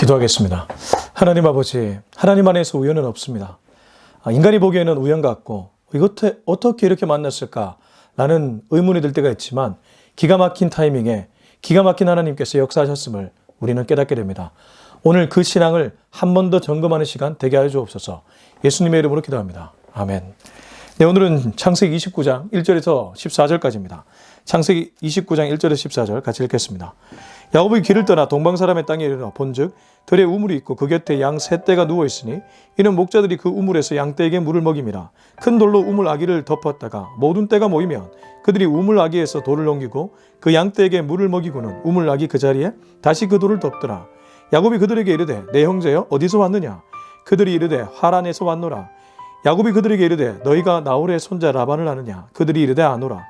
기도하겠습니다. 하나님 아버지, 하나님 안에서 우연은 없습니다. 인간이 보기에는 우연 같고 이것을 어떻게 이렇게 만났을까라는 의문이 들 때가 있지만 기가 막힌 타이밍에 기가 막힌 하나님께서 역사하셨음을 우리는 깨닫게 됩니다. 오늘 그 신앙을 한 번 더 점검하는 시간 되게 하여 주옵소서. 예수님의 이름으로 기도합니다. 아멘. 네, 오늘은 창세기 29장 1절에서 14절까지입니다. 창세기 29장 1절에서 14절 같이 읽겠습니다. 야곱이 길을 떠나 동방사람의 땅에 이르러 본즉 들에 우물이 있고 그 곁에 양 세 떼가 누워 있으니 이는 목자들이 그 우물에서 양 떼에게 물을 먹임이라. 큰 돌로 우물 아기를 덮었다가 모든 떼가 모이면 그들이 우물 아기에서 돌을 옮기고 그 양 떼에게 물을 먹이고는 우물 아기 그 자리에 다시 그 돌을 덮더라. 야곱이 그들에게 이르되 내 형제여 어디서 왔느냐? 그들이 이르되 하란에서 왔노라. 야곱이 그들에게 이르되 너희가 나홀의 손자 라반을 아느냐? 그들이 이르되 아노라.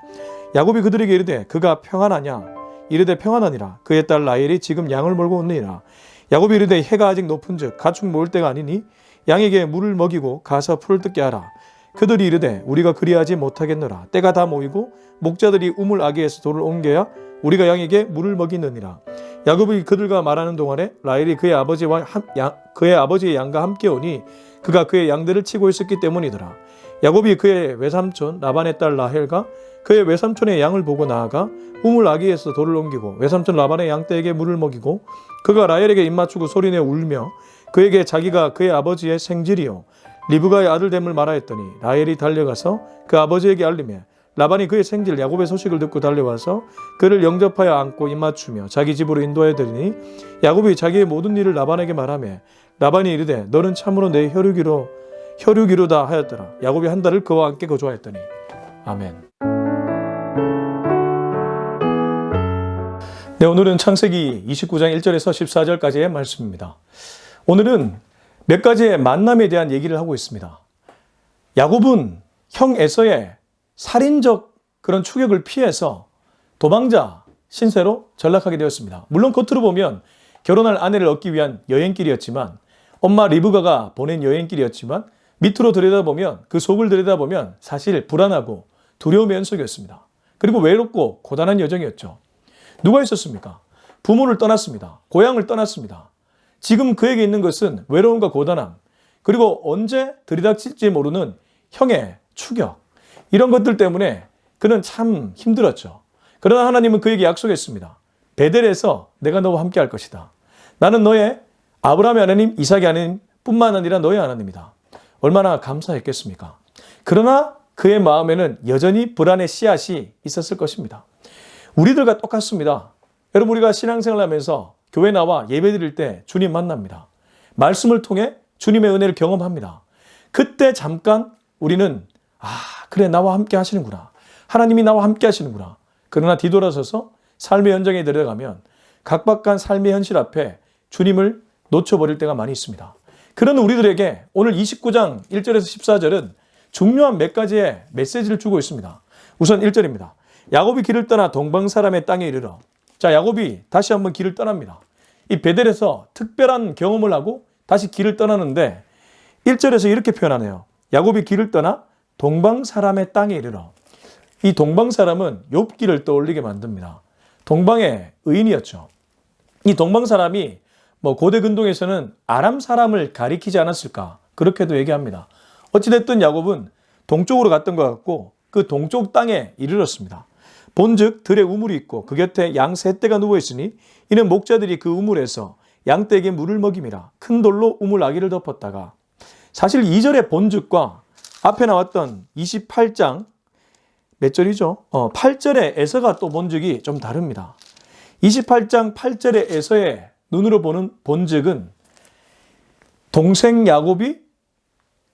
야곱이 그들에게 이르되 그가 평안하냐? 이르되 평안하니라. 그의 딸 라헬이 지금 양을 몰고 온느니라. 야곱이 이르되 해가 아직 높은즉 가축 모을 때가 아니니 양에게 물을 먹이고 가서 풀을 뜯게 하라. 그들이 이르되 우리가 그리하지 못하겠노라. 때가 다 모이고 목자들이 우물 아기에서 돌을 옮겨야 우리가 양에게 물을 먹이느니라. 야곱이 그들과 말하는 동안에 라헬이 그의 아버지의 양과 함께 오니 그가 그의 양들을 치고 있었기 때문이더라. 야곱이 그의 외삼촌 라반의 딸 라헬과 그의 외삼촌의 양을 보고 나아가 우물 아기에서 돌을 옮기고 외삼촌 라반의 양떼에게 물을 먹이고 그가 라헬에게 입맞추고 소리내어 울며 그에게 자기가 그의 아버지의 생질이요 리브가의 아들됨을 말하였더니 라헬이 달려가서 그 아버지에게 알리며 라반이 그의 생질 야곱의 소식을 듣고 달려와서 그를 영접하여 안고 입맞추며 자기 집으로 인도하여 드리니 야곱이 자기의 모든 일을 라반에게 말하며 라반이 이르되 너는 참으로 내 혈육이로다 하였더라. 야곱이 한 달을 그와 함께 거주하였더니. 아멘. 네, 오늘은 창세기 29장 1절에서 14절까지의 말씀입니다. 오늘은 몇 가지의 만남에 대한 얘기를 하고 있습니다. 야곱은 형 에서의 살인적 그런 추격을 피해서 도망자 신세로 전락하게 되었습니다. 물론 겉으로 보면 결혼할 아내를 얻기 위한 여행길이었지만 엄마 리브가가 보낸 여행길이었지만 밑으로 들여다보면 그 속을 들여다보면 사실 불안하고 두려움의 연속이었습니다. 그리고 외롭고 고단한 여정이었죠. 누가 있었습니까? 부모를 떠났습니다. 고향을 떠났습니다. 지금 그에게 있는 것은 외로움과 고단함, 그리고 언제 들이닥칠지 모르는 형의 추격, 이런 것들 때문에 그는 참 힘들었죠. 그러나 하나님은 그에게 약속했습니다. 베델에서 내가 너와 함께 할 것이다. 나는 너의 아브라함의 하나님, 이삭의 하나님 뿐만 아니라 너의 하나님이다. 얼마나 감사했겠습니까? 그러나 그의 마음에는 여전히 불안의 씨앗이 있었을 것입니다. 우리들과 똑같습니다. 여러분, 우리가 신앙생활을 하면서 교회 나와 예배 드릴 때 주님 만납니다. 말씀을 통해 주님의 은혜를 경험합니다. 그때 잠깐 우리는 그래, 나와 함께 하시는구나. 하나님이 나와 함께 하시는구나. 그러나 뒤돌아서서 삶의 현장에 들어가면 각박한 삶의 현실 앞에 주님을 놓쳐버릴 때가 많이 있습니다. 그런 우리들에게 오늘 29장 1절에서 14절은 중요한 몇 가지의 메시지를 주고 있습니다. 우선 1절입니다. 야곱이 길을 떠나 동방사람의 땅에 이르러. 자, 야곱이 다시 한번 길을 떠납니다. 이 베델에서 특별한 경험을 하고 다시 길을 떠나는데 1절에서 이렇게 표현하네요. 야곱이 길을 떠나 동방사람의 땅에 이르러. 이 동방사람은 욥기를 떠올리게 만듭니다. 동방의 의인이었죠. 이 동방사람이 고대 근동에서는 아람 사람을 가리키지 않았을까, 그렇게도 얘기합니다. 어찌됐든 야곱은 동쪽으로 갔던 것 같고 그 동쪽 땅에 이르렀습니다. 본즉 들에 우물이 있고 그 곁에 양 세 떼가 누워있으니 이는 목자들이 그 우물에서 양 떼에게 물을 먹임이라. 큰 돌로 우물 아기를 덮었다가. 사실 2절의 본즉과 앞에 나왔던 28장 몇 절이죠? 8절의 에서가 또 본즉이 좀 다릅니다. 28장 8절의 에서의 눈으로 보는 본즉은 동생 야곱이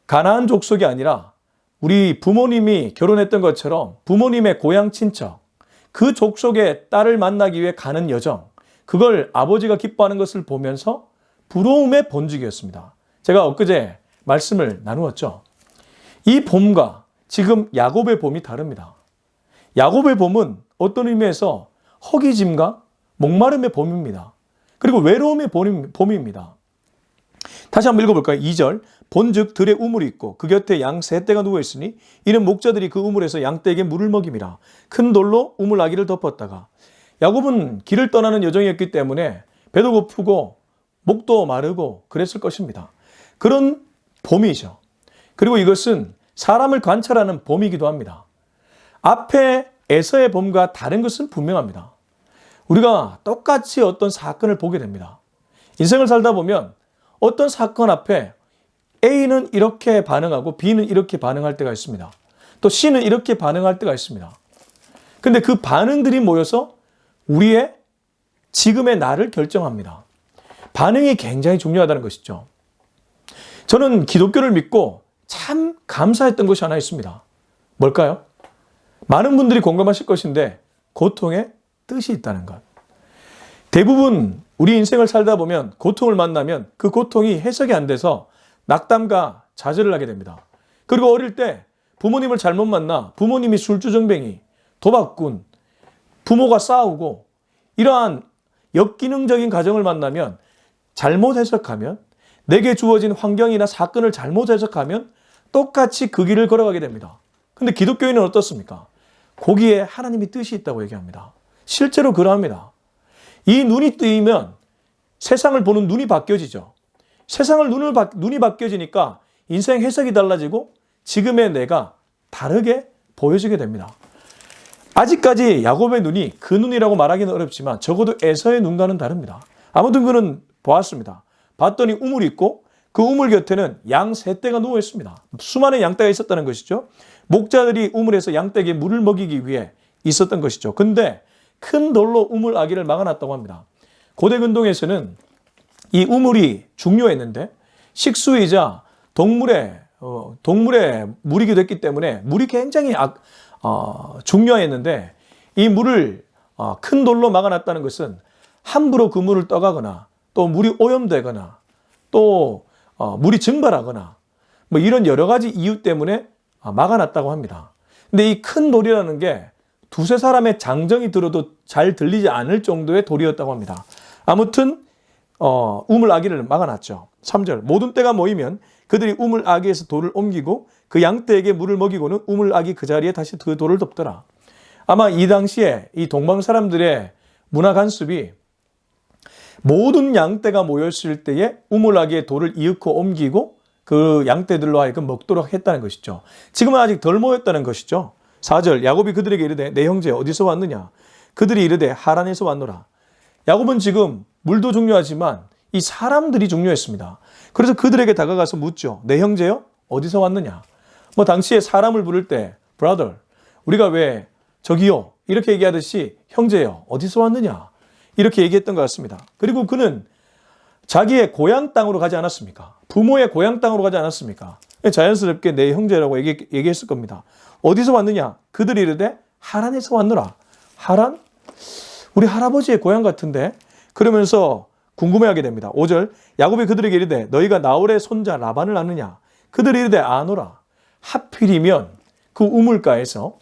가나안 족속이 아니라 우리 부모님이 결혼했던 것처럼 부모님의 고향 친척, 그 족속의 딸을 만나기 위해 가는 여정, 그걸 아버지가 기뻐하는 것을 보면서 부러움의 본즉이었습니다. 제가 엊그제 말씀을 나누었죠. 이 봄과 지금 야곱의 봄이 다릅니다. 야곱의 봄은 어떤 의미에서 허기짐과 목마름의 봄입니다. 그리고 외로움의 봄입니다. 다시 한번 읽어볼까요? 2절. 본즉 들에 우물이 있고 그 곁에 양 세 떼가 누워있으니 이는 목자들이 그 우물에서 양 떼에게 물을 먹임이라. 큰 돌로 우물 아기를 덮었다가. 야곱은 길을 떠나는 여정이었기 때문에 배도 고프고 목도 마르고 그랬을 것입니다. 그런 봄이죠. 그리고 이것은 사람을 관찰하는 봄이기도 합니다. 앞에 에서의 봄과 다른 것은 분명합니다. 우리가 똑같이 어떤 사건을 보게 됩니다. 인생을 살다 보면 어떤 사건 앞에 A는 이렇게 반응하고 B는 이렇게 반응할 때가 있습니다. 또 C는 이렇게 반응할 때가 있습니다. 근데 그 반응들이 모여서 우리의 지금의 나를 결정합니다. 반응이 굉장히 중요하다는 것이죠. 저는 기독교를 믿고 참 감사했던 것이 하나 있습니다. 뭘까요? 많은 분들이 공감하실 것인데 고통에 뜻이 있다는 것. 대부분 우리 인생을 살다 보면 고통을 만나면 그 고통이 해석이 안 돼서 낙담과 좌절을 하게 됩니다. 그리고 어릴 때 부모님을 잘못 만나 부모님이 술주정뱅이, 도박꾼, 부모가 싸우고 이러한 역기능적인 가정을 만나면 잘못 해석하면 내게 주어진 환경이나 사건을 잘못 해석하면 똑같이 그 길을 걸어가게 됩니다. 근데 기독교인은 어떻습니까? 거기에 하나님이 뜻이 있다고 얘기합니다. 실제로 그러합니다. 이 눈이 뜨이면 세상을 보는 눈이 바뀌어지죠. 세상을 눈이 바뀌어지니까 인생 해석이 달라지고 지금의 내가 다르게 보여지게 됩니다. 아직까지 야곱의 눈이 그 눈이라고 말하기는 어렵지만 적어도 에서의 눈과는 다릅니다. 아무튼 그는 보았습니다. 봤더니 우물이 있고 그 우물 곁에는 양 3떼가 누워 있습니다. 수많은 양떼가 있었다는 것이죠. 목자들이 우물에서 양떼에게 물을 먹이기 위해 있었던 것이죠. 근데 큰 돌로 우물 아기를 막아놨다고 합니다. 고대 근동에서는 이 우물이 중요했는데 식수이자 동물의 물이기도 했기 때문에 물이 굉장히 중요했는데 이 물을 큰 돌로 막아놨다는 것은 함부로 그 물을 떠가거나 또 물이 오염되거나 또 물이 증발하거나 뭐 이런 여러 가지 이유 때문에 막아놨다고 합니다. 근데 이 큰 돌이라는 게 두세 사람의 장정이 들어도 잘 들리지 않을 정도의 돌이었다고 합니다. 아무튼 우물 아기를 막아놨죠. 3절 모든 떼가 모이면 그들이 우물 아기에서 돌을 옮기고 그 양떼에게 물을 먹이고는 우물 아기 그 자리에 다시 그 돌을 덮더라. 아마 이 당시에 이 동방 사람들의 문화 관습이 모든 양떼가 모였을 때에 우물 아기에 돌을 이윽고 옮기고 그 양떼들로 하여금 먹도록 했다는 것이죠. 지금은 아직 덜 모였다는 것이죠. 4절 야곱이 그들에게 이르되 내 형제 어디서 왔느냐? 그들이 이르되 하란에서 왔노라. 야곱은 지금 물도 중요하지만 이 사람들이 중요했습니다. 그래서 그들에게 다가가서 묻죠. 내 형제요? 어디서 왔느냐? 뭐 당시에 사람을 부를 때 brother, 우리가 왜 저기요 이렇게 얘기하듯이 형제요 어디서 왔느냐 이렇게 얘기했던 것 같습니다. 그리고 그는 자기의 고향 땅으로 가지 않았습니까? 부모의 고향 땅으로 가지 않았습니까? 자연스럽게 내 형제라고 얘기했을 겁니다. 어디서 왔느냐? 그들이 이르되 하란에서 왔노라. 하란? 우리 할아버지의 고향 같은데? 그러면서 궁금해하게 됩니다. 5절 야곱이 그들에게 이르되 너희가 나홀의 손자 라반을 아느냐? 그들이 이르되 아노라. 하필이면 그 우물가에서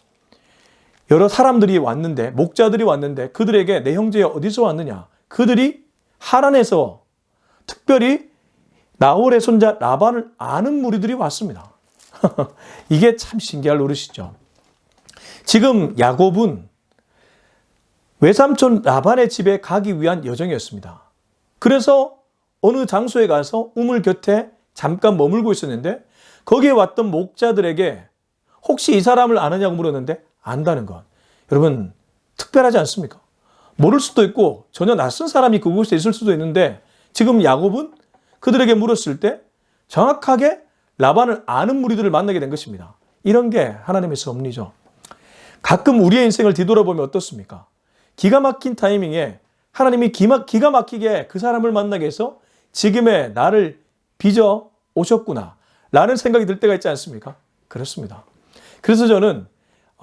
여러 사람들이 왔는데 목자들이 왔는데 그들에게 내 형제 어디서 왔느냐? 그들이 하란에서 특별히 나홀의 손자 라반을 아는 무리들이 왔습니다. 이게 참 신기할 노릇이죠. 지금 야곱은 외삼촌 라반의 집에 가기 위한 여정이었습니다. 그래서 어느 장소에 가서 우물 곁에 잠깐 머물고 있었는데 거기에 왔던 목자들에게 혹시 이 사람을 아느냐고 물었는데 안다는 것. 여러분 특별하지 않습니까? 모를 수도 있고 전혀 낯선 사람이 그곳에 있을 수도 있는데 지금 야곱은 그들에게 물었을 때 정확하게 라반을 아는 무리들을 만나게 된 것입니다. 이런 게 하나님의 섭리죠. 가끔 우리의 인생을 뒤돌아보면 어떻습니까? 기가 막힌 타이밍에 하나님이 기가 막히게 그 사람을 만나게 해서 지금의 나를 빚어 오셨구나 라는 생각이 들 때가 있지 않습니까? 그렇습니다. 그래서 저는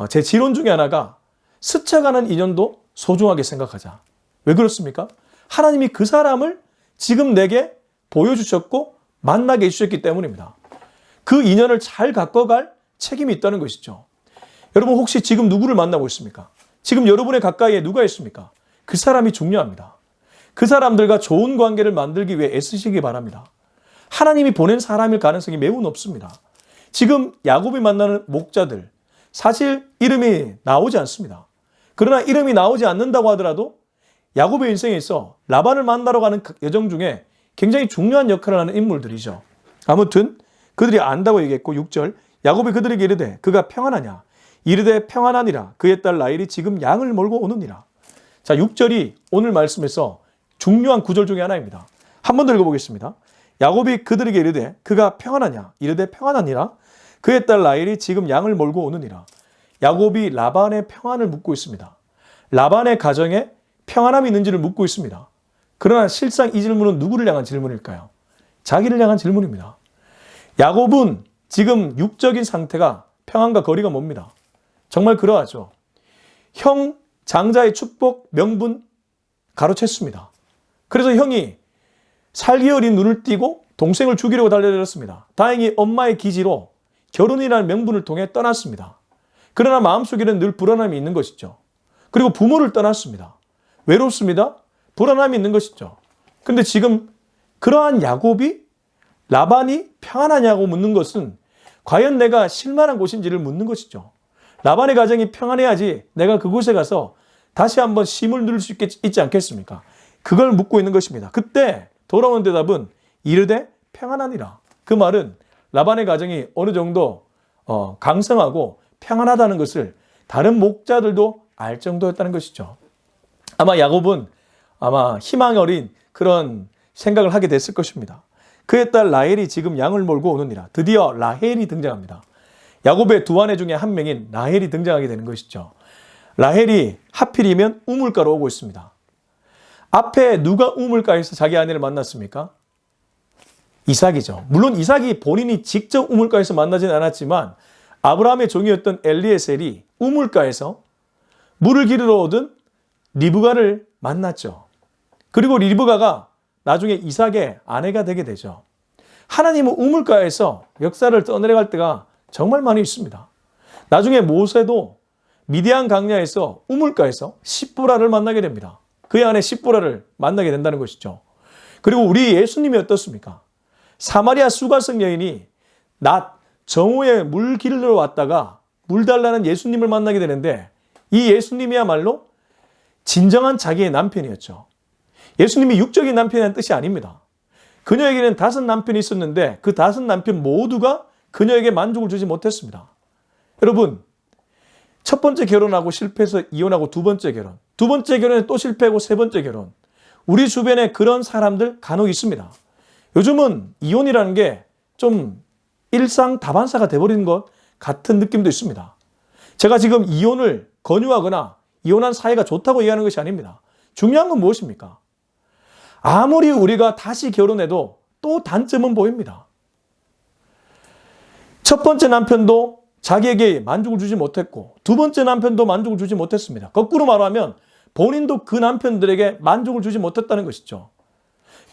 제 지론 중에 하나가 스쳐가는 인연도 소중하게 생각하자. 왜 그렇습니까? 하나님이 그 사람을 지금 내게 보여주셨고 만나게 해주셨기 때문입니다. 그 인연을 잘 가꿔갈 책임이 있다는 것이죠. 여러분 혹시 지금 누구를 만나고 있습니까? 지금 여러분의 가까이에 누가 있습니까? 그 사람이 중요합니다. 그 사람들과 좋은 관계를 만들기 위해 애쓰시기 바랍니다. 하나님이 보낸 사람일 가능성이 매우 높습니다. 지금 야곱이 만나는 목자들 사실 이름이 나오지 않습니다. 그러나 이름이 나오지 않는다고 하더라도 야곱의 인생에 있어 라반을 만나러 가는 여정 중에 굉장히 중요한 역할을 하는 인물들이죠. 아무튼 그들이 안다고 얘기했고 6절 야곱이 그들에게 이르되 그가 평안하냐 이르되 평안하니라 그의 딸 라헬이 지금 양을 몰고 오느니라. 자, 6절이 오늘 말씀에서 중요한 구절 중에 하나입니다. 한 번 더 읽어보겠습니다. 야곱이 그들에게 이르되 그가 평안하냐 이르되 평안하니라 그의 딸 라헬이 지금 양을 몰고 오느니라. 야곱이 라반의 평안을 묻고 있습니다. 라반의 가정에 평안함이 있는지를 묻고 있습니다. 그러나 실상 이 질문은 누구를 향한 질문일까요? 자기를 향한 질문입니다. 야곱은 지금 육적인 상태가 평안과 거리가 멉니다. 정말 그러하죠. 형 장자의 축복 명분 가로챘습니다. 그래서 형이 살기 어린 눈을 띄고 동생을 죽이려고 달려들었습니다. 다행히 엄마의 기지로 결혼이라는 명분을 통해 떠났습니다. 그러나 마음속에는 늘 불안함이 있는 것이죠. 그리고 부모를 떠났습니다. 외롭습니다. 불안함이 있는 것이죠. 근데 지금 그러한 야곱이 라반이 평안하냐고 묻는 것은 과연 내가 실만한 곳인지를 묻는 것이죠. 라반의 가정이 평안해야지 내가 그곳에 가서 다시 한번 심을 누릴 수 있지 않겠습니까? 그걸 묻고 있는 것입니다. 그때 돌아온 대답은 이르되 평안하니라. 그 말은 라반의 가정이 어느 정도 강성하고 평안하다는 것을 다른 목자들도 알 정도였다는 것이죠. 아마 야곱은 희망 어린 그런 생각을 하게 됐을 것입니다. 그의 딸 라헬이 지금 양을 몰고 오느니라. 드디어 라헬이 등장합니다. 야곱의 두 아내 중에 한 명인 라헬이 등장하게 되는 것이죠. 라헬이 하필이면 우물가로 오고 있습니다. 앞에 누가 우물가에서 자기 아내를 만났습니까? 이삭이죠. 물론 이삭이 본인이 직접 우물가에서 만나지는 않았지만 아브라함의 종이었던 엘리에셀이 우물가에서 물을 기르러 오던 리브가를 만났죠. 그리고 리브가가 나중에 이삭의 아내가 되게 되죠. 하나님은 우물가에서 역사를 떠내려갈 때가 정말 많이 있습니다. 나중에 모세도 미디안 강야에서 우물가에서 십보라를 만나게 됩니다. 그의 아내 십보라를 만나게 된다는 것이죠. 그리고 우리 예수님이 어떻습니까? 사마리아 수가성 여인이 낮 정오에 물 기르러 왔다가 물 달라는 예수님을 만나게 되는데 이 예수님이야말로 진정한 자기의 남편이었죠. 예수님이 육적인 남편이라는 뜻이 아닙니다. 그녀에게는 5 남편이 있었는데 그 5 남편 모두가 그녀에게 만족을 주지 못했습니다. 여러분, 첫 번째 결혼하고 실패해서 이혼하고 두 번째 결혼, 두 번째 결혼에 또 실패하고 세 번째 결혼. 우리 주변에 그런 사람들 간혹 있습니다. 요즘은 이혼이라는 게 좀 일상 다반사가 돼버리는 것 같은 느낌도 있습니다. 제가 지금 이혼을 권유하거나 이혼한 사이가 좋다고 얘기하는 것이 아닙니다. 중요한 건 무엇입니까? 아무리 우리가 다시 결혼해도 또 단점은 보입니다. 첫 번째 남편도 자기에게 만족을 주지 못했고 두 번째 남편도 만족을 주지 못했습니다. 거꾸로 말하면 본인도 그 남편들에게 만족을 주지 못했다는 것이죠.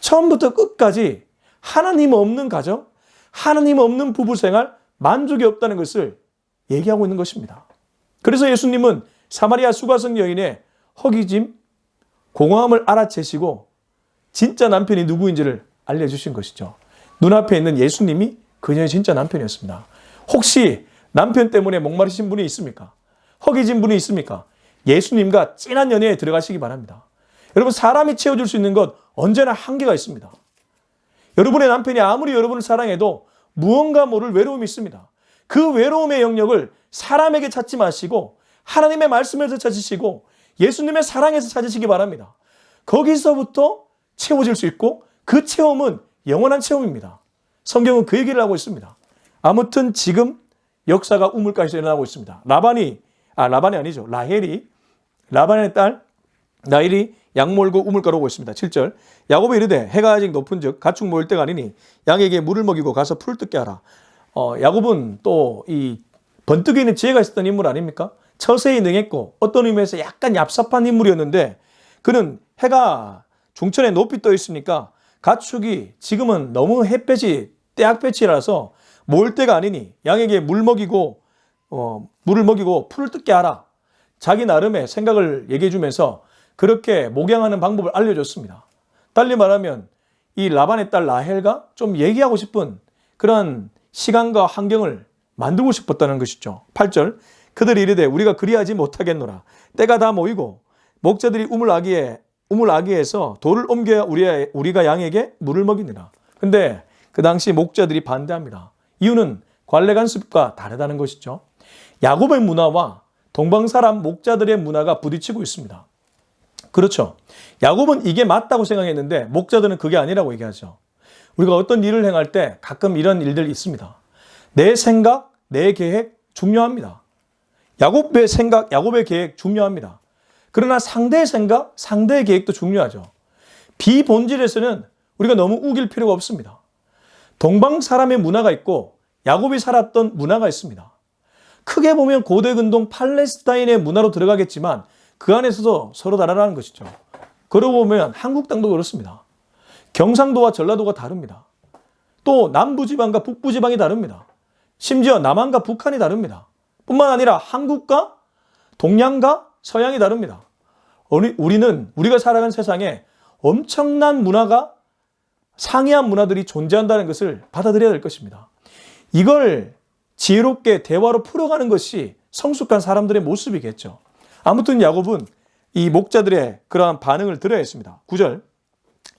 처음부터 끝까지 하나님 없는 가정, 하나님 없는 부부생활, 만족이 없다는 것을 얘기하고 있는 것입니다. 그래서 예수님은 사마리아 수가성 여인의 허기짐, 공허함을 알아채시고 진짜 남편이 누구인지를 알려주신 것이죠. 눈앞에 있는 예수님이 그녀의 진짜 남편이었습니다. 혹시 남편 때문에 목마르신 분이 있습니까? 허기진 분이 있습니까? 예수님과 진한 연애에 들어가시기 바랍니다. 여러분, 사람이 채워줄 수 있는 것 언제나 한계가 있습니다. 여러분의 남편이 아무리 여러분을 사랑해도 무언가 모를 외로움이 있습니다. 그 외로움의 영역을 사람에게 찾지 마시고 하나님의 말씀에서 찾으시고 예수님의 사랑에서 찾으시기 바랍니다. 거기서부터 채워질 수 있고 그 체험은 영원한 체험입니다. 성경은 그 얘기를 하고 있습니다. 아무튼 지금 역사가 우물가에서 일어나고 있습니다. 라반이 아니죠. 라반의 딸 라헬이 양 몰고 우물가로 오고 있습니다. 7절 야곱이 이르되 해가 아직 높은 즉 가축 모일 때가 아니니 양에게 물을 먹이고 가서 풀을 뜯게 하라. 야곱은 또 이 번뜩이 있는 지혜가 있었던 인물 아닙니까? 처세에 능했고 어떤 의미에서 약간 얍삽한 인물이었는데 그는 해가 중천에 높이 떠 있으니까 가축이 지금은 너무 햇볕이 때학볕이라서 모일 때가 아니니 양에게 물을 먹이고 풀을 뜯게 하라. 자기 나름의 생각을 얘기해 주면서 그렇게 목양하는 방법을 알려줬습니다. 달리 말하면 이 라반의 딸 라헬과 좀 얘기하고 싶은 그런 시간과 환경을 만들고 싶었다는 것이죠. 8절 그들이 이르되 우리가 그리하지 못하겠노라. 때가 다 모이고 목자들이 우물아기에 우물 아기에서 돌을 옮겨야 우리가 양에게 물을 먹이느라. 근데 그 당시 목자들이 반대합니다. 이유는 관례관습과 다르다는 것이죠. 야곱의 문화와 동방사람 목자들의 문화가 부딪히고 있습니다. 그렇죠. 야곱은 이게 맞다고 생각했는데 목자들은 그게 아니라고 얘기하죠. 우리가 어떤 일을 행할 때 가끔 이런 일들이 있습니다. 내 생각, 내 계획 중요합니다. 야곱의 생각, 야곱의 계획 중요합니다. 그러나 상대의 생각, 상대의 계획도 중요하죠. 비본질에서는 우리가 너무 우길 필요가 없습니다. 동방 사람의 문화가 있고 야곱이 살았던 문화가 있습니다. 크게 보면 고대 근동 팔레스타인의 문화로 들어가겠지만 그 안에서도 서로 다르다는 것이죠. 그러고 보면 한국 땅도 그렇습니다. 경상도와 전라도가 다릅니다. 또 남부지방과 북부지방이 다릅니다. 심지어 남한과 북한이 다릅니다. 뿐만 아니라 한국과 동양과 서양이 다릅니다. 우리가 살아가는 세상에 엄청난 문화가 상이한 문화들이 존재한다는 것을 받아들여야 될 것입니다. 이걸 지혜롭게 대화로 풀어가는 것이 성숙한 사람들의 모습이겠죠. 아무튼 야곱은 이 목자들의 그러한 반응을 들어야 했습니다. 9절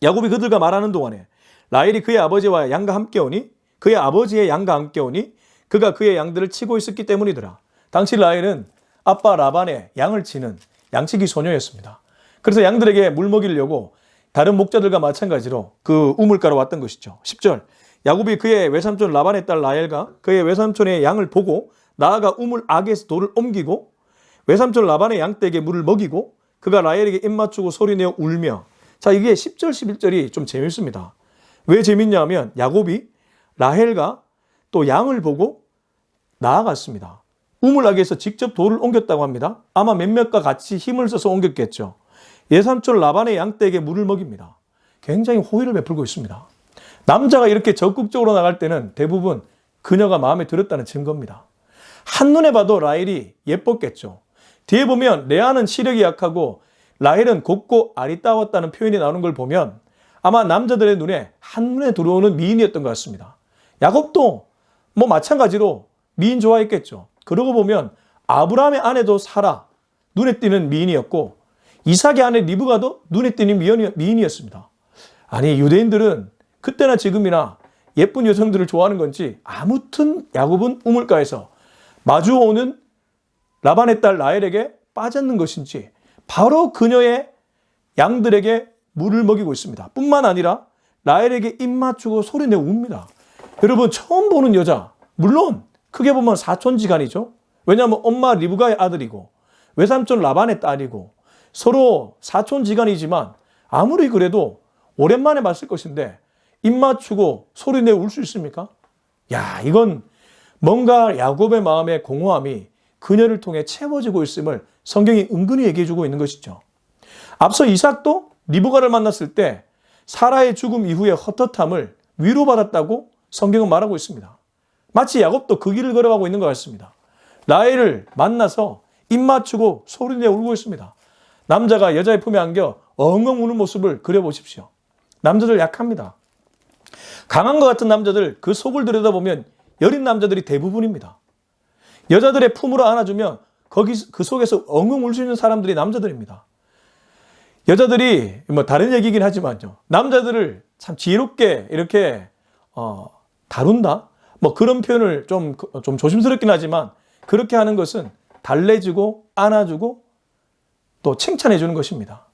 야곱이 그들과 말하는 동안에 라헬이 그의 아버지와 양과 함께 오니 그의 아버지의 양과 함께 오니 그가 그의 양들을 치고 있었기 때문이더라. 당시 라헬은 아빠 라반의 양을 치는 양치기 소녀였습니다. 그래서 양들에게 물 먹이려고 다른 목자들과 마찬가지로 그 우물가로 왔던 것이죠. 10절 야곱이 그의 외삼촌 라반의 딸 라헬과 그의 외삼촌의 양을 보고 나아가 우물 악에서 돌을 옮기고 외삼촌 라반의 양떼에게 물을 먹이고 그가 라헬에게 입맞추고 소리내어 울며. 자, 이게 10절 11절이 좀 재밌습니다. 왜 재밌냐 하면 야곱이 라헬과 또 양을 보고 나아갔습니다. 우물 악에서 직접 돌을 옮겼다고 합니다. 아마 몇몇과 같이 힘을 써서 옮겼겠죠. 외삼촌 라반의 양떼에게 물을 먹입니다. 굉장히 호의를 베풀고 있습니다. 남자가 이렇게 적극적으로 나갈 때는 대부분 그녀가 마음에 들었다는 증거입니다. 한눈에 봐도 라헬이 예뻤겠죠. 뒤에 보면 레아는 시력이 약하고 라헬은 곱고 아리따웠다는 표현이 나오는 걸 보면 아마 남자들의 눈에 한눈에 들어오는 미인이었던 것 같습니다. 야곱도 뭐 마찬가지로 미인 좋아했겠죠. 그러고 보면 아브라함의 아내도 사라, 눈에 띄는 미인이었고 이삭의 아내 리브가도 눈에 띄는 미인이었습니다. 아니 유대인들은 그때나 지금이나 예쁜 여성들을 좋아하는 건지 아무튼 야곱은 우물가에서 마주오는 라반의 딸 라헬에게 빠졌는 것인지 바로 그녀의 양들에게 물을 먹이고 있습니다. 뿐만 아니라 라헬에게 입맞추고 소리내어 웁니다. 여러분 처음 보는 여자, 물론 크게 보면 사촌지간이죠. 왜냐하면 엄마 리브가의 아들이고 외삼촌 라반의 딸이고 서로 사촌지간이지만 아무리 그래도 오랜만에 봤을 것인데 입맞추고 소리내어 울 수 있습니까? 야, 이건 뭔가 야곱의 마음의 공허함이 그녀를 통해 채워지고 있음을 성경이 은근히 얘기해주고 있는 것이죠. 앞서 이삭도 리브가를 만났을 때 사라의 죽음 이후의 헛헛함을 위로받았다고 성경은 말하고 있습니다. 마치 야곱도 그 길을 걸어가고 있는 것 같습니다. 라헬을 만나서 입맞추고 소리내어 울고 있습니다. 남자가 여자의 품에 안겨 엉엉 우는 모습을 그려보십시오. 남자들 약합니다. 강한 것 같은 남자들 그 속을 들여다보면 여린 남자들이 대부분입니다. 여자들의 품으로 안아주면 그 속에서 엉엉 울 수 있는 사람들이 남자들입니다. 여자들이 뭐 다른 얘기긴 하지만요. 남자들을 참 지혜롭게 이렇게 다룬다? 뭐 그런 표현을 좀 조심스럽긴 하지만 그렇게 하는 것은 달래주고 안아주고 또 칭찬해 주는 것입니다.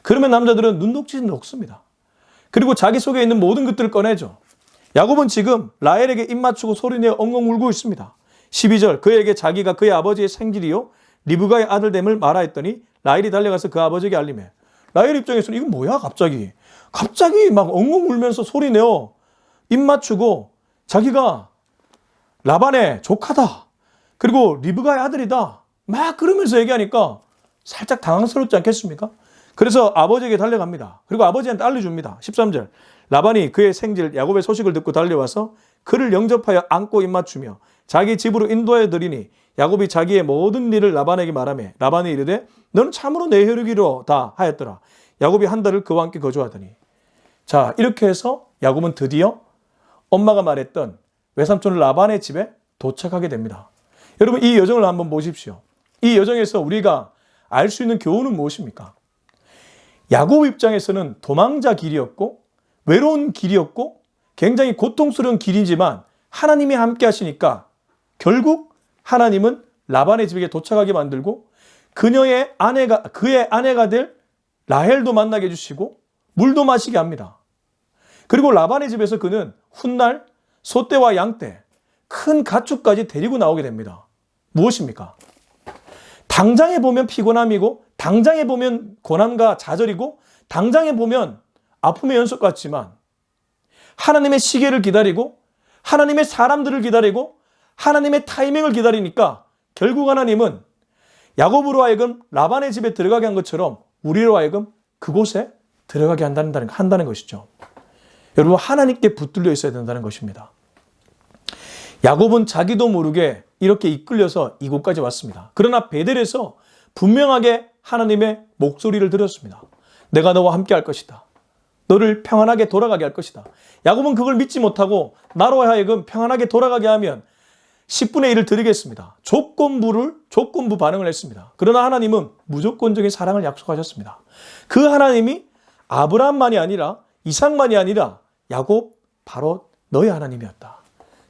그러면 남자들은 눈독지는 녹습니다. 그리고 자기 속에 있는 모든 것들을 꺼내죠. 야곱은 지금 라헬에게 입맞추고 소리내어 엉엉 울고 있습니다. 12절 그에게 자기가 그의 아버지의 생질이요 리브가의 아들됨을 말하였더니 라헬이 달려가서 그 아버지에게 알리매. 라헬 입장에서는 이건 뭐야 갑자기 막 엉엉 울면서 소리내어 입맞추고 자기가 라반의 조카다. 그리고 리브가의 아들이다. 막 그러면서 얘기하니까 살짝 당황스럽지 않겠습니까? 그래서 아버지에게 달려갑니다. 그리고 아버지한테 알려줍니다. 13절 라반이 그의 생질 야곱의 소식을 듣고 달려와서 그를 영접하여 안고 입맞추며 자기 집으로 인도하여 드리니 야곱이 자기의 모든 일을 라반에게 말하며 라반이 이르되 너는 참으로 내 혈육이로다 하였더라. 야곱이 한 달을 그와 함께 거주하더니. 자, 이렇게 해서 야곱은 드디어 엄마가 말했던 외삼촌 라반의 집에 도착하게 됩니다. 여러분 이 여정을 한번 보십시오. 이 여정에서 우리가 알 수 있는 교훈은 무엇입니까? 야곱 입장에서는 도망자 길이었고 외로운 길이었고 굉장히 고통스러운 길이지만 하나님이 함께 하시니까 결국 하나님은 라반의 집에 도착하게 만들고 그의 아내가 될 라헬도 만나게 해주시고 물도 마시게 합니다. 그리고 라반의 집에서 그는 훗날 소떼와 양떼, 큰 가축까지 데리고 나오게 됩니다. 무엇입니까? 당장에 보면 피곤함이고 당장에 보면 고난과 좌절이고 당장에 보면 아픔의 연속 같지만 하나님의 시계를 기다리고 하나님의 사람들을 기다리고 하나님의 타이밍을 기다리니까 결국 하나님은 야곱으로 하여금 라반의 집에 들어가게 한 것처럼 우리로 하여금 그곳에 들어가게 한다는 것이죠. 여러분, 하나님께 붙들려 있어야 된다는 것입니다. 야곱은 자기도 모르게 이렇게 이끌려서 이곳까지 왔습니다. 그러나 베델에서 분명하게 하나님의 목소리를 들었습니다. 내가 너와 함께 할 것이다. 너를 평안하게 돌아가게 할 것이다. 야곱은 그걸 믿지 못하고 나로 하여금 평안하게 돌아가게 하면 10분의 1을 드리겠습니다. 조건부 반응을 했습니다. 그러나 하나님은 무조건적인 사랑을 약속하셨습니다. 그 하나님이 아브라함만이 아니라 이삭만이 아니라 야곱, 바로 너의 하나님이었다.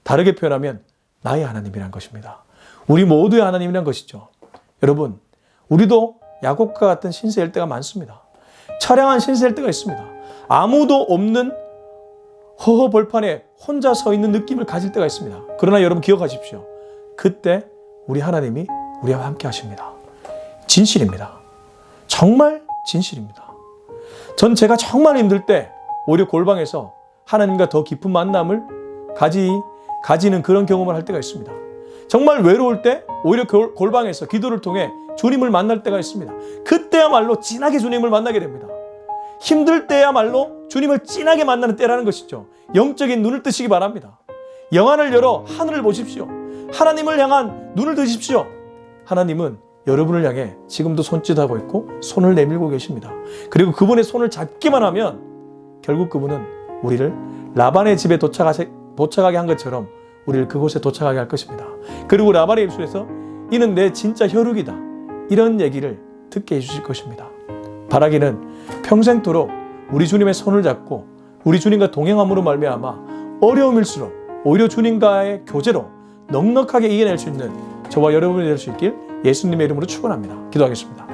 다르게 표현하면 나의 하나님이란 것입니다. 우리 모두의 하나님이란 것이죠. 여러분, 우리도 야곱과 같은 신세일 때가 많습니다. 처량한 신세일 때가 있습니다. 아무도 없는 허허벌판에 혼자 서 있는 느낌을 가질 때가 있습니다. 그러나 여러분 기억하십시오. 그때 우리 하나님이 우리와 함께 하십니다. 진실입니다. 정말 진실입니다. 전 제가 정말 힘들 때 오히려 골방에서 하나님과 더 깊은 만남을 가지는 그런 경험을 할 때가 있습니다. 정말 외로울 때 오히려 골방에서 기도를 통해 주님을 만날 때가 있습니다. 그때야말로 진하게 주님을 만나게 됩니다. 힘들 때야말로 주님을 진하게 만나는 때라는 것이죠. 영적인 눈을 뜨시기 바랍니다. 영안을 열어 하늘을 보십시오. 하나님을 향한 눈을 드십시오. 하나님은 여러분을 향해 지금도 손짓하고 있고 손을 내밀고 계십니다. 그리고 그분의 손을 잡기만 하면 결국 그분은 우리를 라반의 집에 도착하게 한 것처럼 우리를 그곳에 도착하게 할 것입니다. 그리고 라반의 입술에서 이는 내 진짜 혈육이다, 이런 얘기를 듣게 해주실 것입니다. 바라기는 평생토록 우리 주님의 손을 잡고 우리 주님과 동행함으로 말미암아 어려움일수록 오히려 주님과의 교제로 넉넉하게 이겨낼 수 있는 저와 여러분이 될 수 있길 예수님의 이름으로 축원합니다. 기도하겠습니다.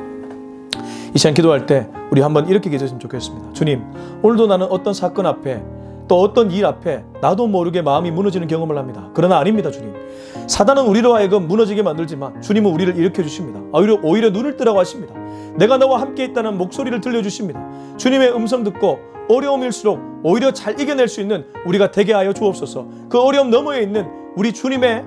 이 시간 기도할 때 우리 한번 이렇게 기도했으면 좋겠습니다. 주님, 오늘도 나는 어떤 사건 앞에 또 어떤 일 앞에 나도 모르게 마음이 무너지는 경험을 합니다. 그러나 아닙니다, 주님. 사단은 우리로 하여금 무너지게 만들지만 주님은 우리를 일으켜 주십니다. 오히려 눈을 뜨라고 하십니다. 내가 너와 함께 있다는 목소리를 들려주십니다. 주님의 음성 듣고 어려움일수록 오히려 잘 이겨낼 수 있는 우리가 되게 하여 주옵소서. 그 어려움 너머에 있는 우리 주님의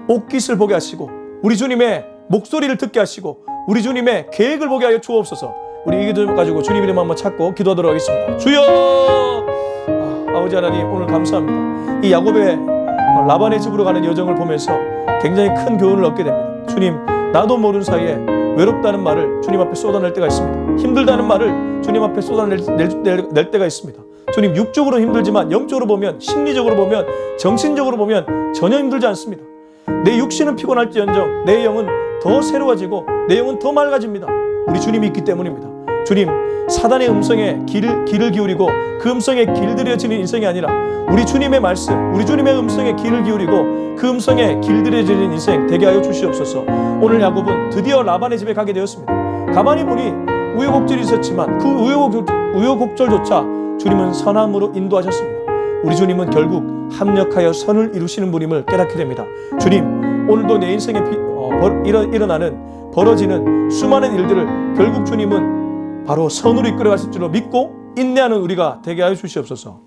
옷깃을 보게 하시고 우리 주님의 목소리를 듣게 하시고 우리 주님의 계획을 보게 하여 주옵소서. 우리 이 기도 가지고 주님 이름 한번 찾고 기도하도록 하겠습니다. 주여! 아버지 하나님, 오늘 감사합니다. 이 야곱의 라반의 집으로 가는 여정을 보면서 굉장히 큰 교훈을 얻게 됩니다. 주님, 나도 모르는 사이에 외롭다는 말을 주님 앞에 쏟아낼 때가 있습니다. 힘들다는 말을 주님 앞에 쏟아낼 때가 있습니다. 주님, 육적으로 힘들지만 영적으로 보면, 심리적으로 보면, 정신적으로 보면 전혀 힘들지 않습니다. 내 육신은 피곤할지언정 내 영은 더 새로워지고 내 영은 더 맑아집니다. 우리 주님이 있기 때문입니다. 주님, 사단의 음성에 귀를 기울이고 그 음성에 길들여지는 인생이 아니라 우리 주님의 말씀, 우리 주님의 음성에 귀를 기울이고 그 음성에 길들여지는 인생 되게 하여 주시옵소서. 오늘 야곱은 드디어 라반의 집에 가게 되었습니다. 가만히 보니 우여곡절이 있었지만 그 우여곡절조차 주님은 선함으로 인도하셨습니다. 우리 주님은 결국 합력하여 선을 이루시는 분임을 깨닫게 됩니다. 주님, 오늘도 내 인생에 벌어지는 수많은 일들을 결국 주님은 바로 선으로 이끌어가실 줄로 믿고 인내하는 우리가 되게 하여 주시옵소서.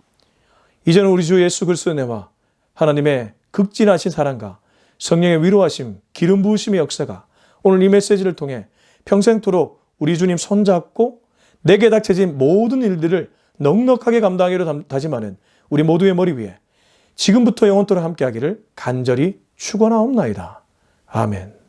이제는 우리 주 예수 그리스도의 은혜와 하나님의 극진하신 사랑과 성령의 위로하심, 기름 부으심의 역사가 오늘 이 메시지를 통해 평생토록 우리 주님 손잡고 내게 닥쳐진 모든 일들을 넉넉하게 감당하기로 다짐하는 우리 모두의 머리 위에 지금부터 영원토록 함께하기를 간절히 축원하옵나이다. 아멘.